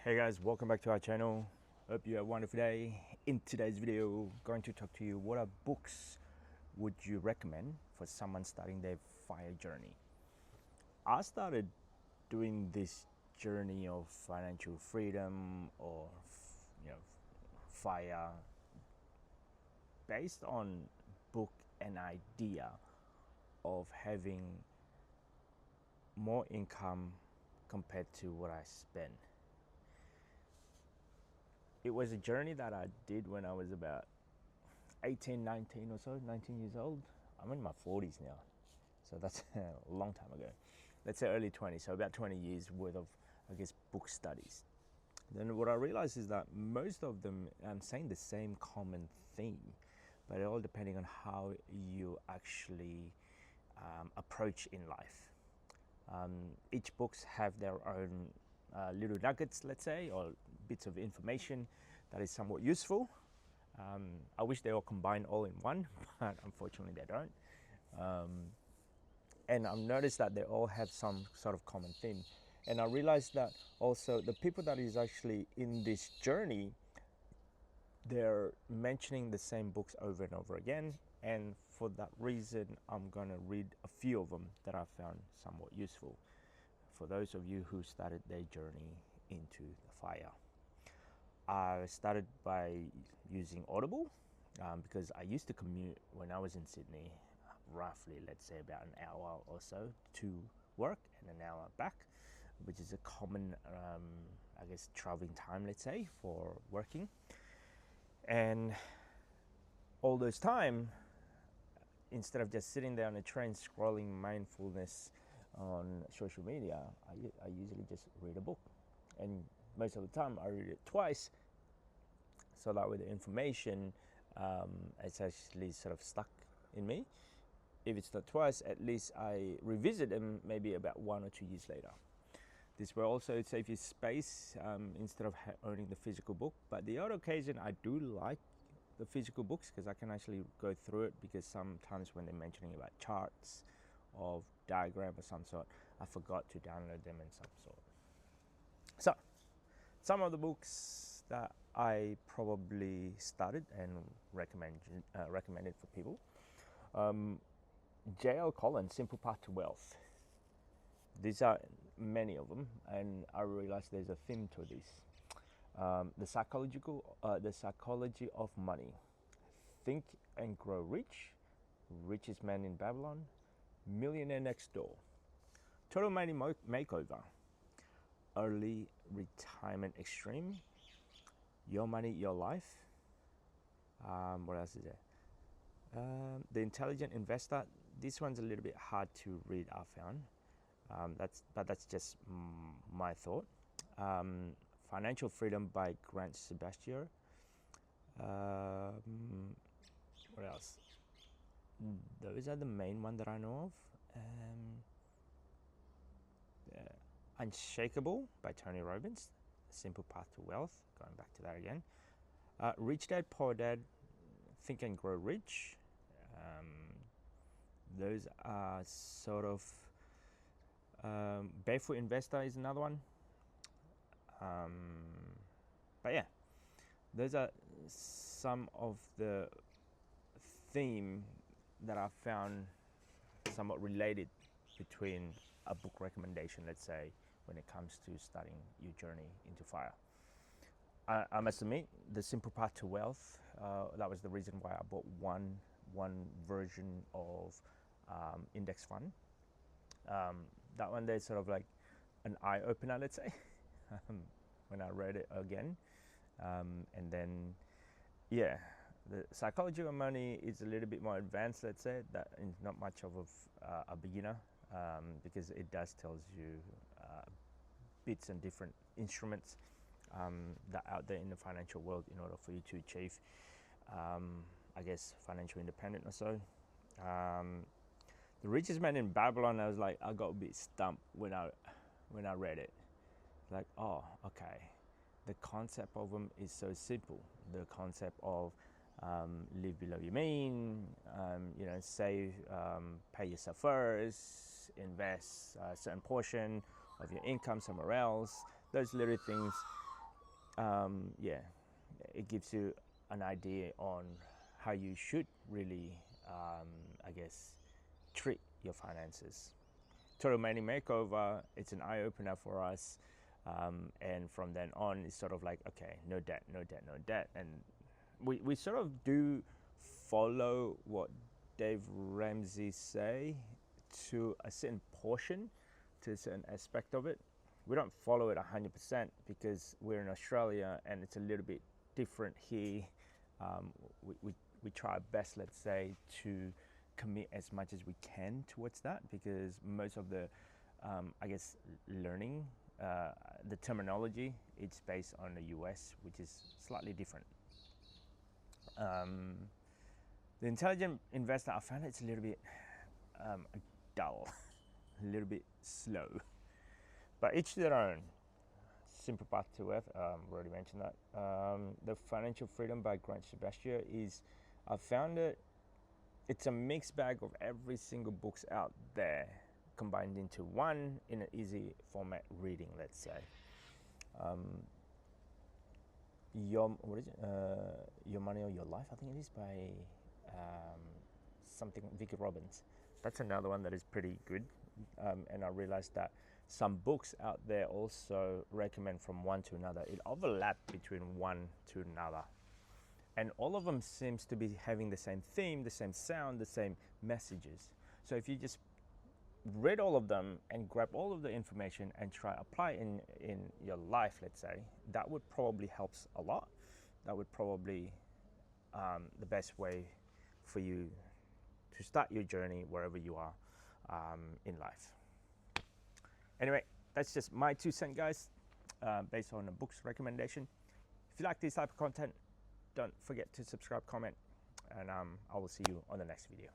Hey guys, welcome back to our channel. Hope you have a wonderful day. In today's video, going to talk to you what are books would you recommend for someone starting their FIRE journey. I started doing this journey of financial freedom or FIRE based on book and idea of having more income compared to what I spend. It was a journey that I did when I was about 18, 19 or so, 19 years old. I'm in my 40s now, so that's a long time ago. Let's say early 20s, so about 20 years worth of, book studies. Then what I realized is that most of them, I'm saying the same common theme, but it all depending on how you actually approach in life. Each books have their own little nuggets, let's say, or bits of information that is somewhat useful. I wish they all combined all in one, but unfortunately they don't. And I've noticed that they all have some sort of common theme. And I realized that also the people that is actually in this journey, they're mentioning the same books over and over again. And for that reason, I'm gonna read a few of them that I found somewhat useful for those of you who started their journey into the FIRE. I started by using Audible because I used to commute when I was in Sydney, roughly, let's say about an hour or so to work and an hour back, which is a common, traveling time, let's say, for working. And all those time, instead of just sitting there on a train scrolling mindfulness on social media, I usually just read a book, and most of the time I read it twice, so that with the information it's actually sort of stuck in me. If it's not twice, at least I revisit them maybe about 1 or 2 years later. This will also save you space instead of owning the physical book. But the odd occasion I do like the physical books because I can actually go through it, because sometimes when they're mentioning about charts of diagram of some sort, I forgot to download them in some sort. So some of the books that I probably started and recommended for people. J.L. Collins, Simple Path to Wealth. These are many of them, and I realized there's a theme to this. The psychology of money. Think and Grow Rich, Richest Man in Babylon, Millionaire Next Door, Total Money Makeover, Early Retirement Extreme, Your Money, Your Life. What else is there? The Intelligent Investor. This one's a little bit hard to read, I found. That's just my thought. Financial Freedom by Grant Sebastian. What else? Those are the main one that I know of. Unshakable by Tony Robbins. Simple Path to Wealth. Going back to that again. Rich Dad, Poor Dad, Think and Grow Rich. Those are sort of Barefoot Investor is another one. But yeah, those are some of the theme that I found somewhat related between a book recommendation, let's say, when it comes to starting your journey into FIRE. I must admit, the Simple Path to Wealth, that was the reason why I bought one version of index fund. That one there's sort of like an eye opener, let's say, when I read it again. And then, yeah, the psychology of money is a little bit more advanced, let's say, that is not much of a beginner, because it does tells you bits and different instruments that are out there in the financial world in order for you to achieve, financial independence or so. The Richest Man in Babylon, I got a bit stumped when I read it. Like, oh, okay. The concept of them is so simple. The concept of live below your mean, save, pay yourself first, invest a certain portion of your income somewhere else. Those little things yeah, it gives you an idea on how you should really, I guess, treat your finances. Total Money Makeover, it's an eye opener for us. And from then on, it's sort of like, okay, no debt, no debt, no debt. And we sort of do follow what Dave Ramsey say to a certain portion, to a certain aspect of it. We don't follow it 100% because we're in Australia and it's a little bit different here. Um, we try our best, let's say, to commit as much as we can towards that, because most of the, I guess, learning, the terminology, it's based on the US, which is slightly different. The intelligent investor, I found it's a little bit dull, a little bit slow, but each their own. Simple Path to Wealth, already mentioned that. The Financial Freedom by Grant Sebastian is, I found it, it's a mixed bag of every single books out there combined into one in an easy format reading, let's say. What is it? Your Money or Your Life, I think it is, by something Vicky Robbins. That's another one that is pretty good. And I realized that some books out there also recommend from one to another. It overlaps between one to another. And all of them seems to be having the same theme, the same sound, the same messages. So if you just read all of them and grab all of the information and try apply in your life, let's say, that would probably helps a lot. That would probably the best way for you to start your journey wherever you are in life. Anyway, that's just my 2 cents, guys, based on the book's recommendation. If you like this type of content, don't forget to subscribe, comment, and I will see you on the next video.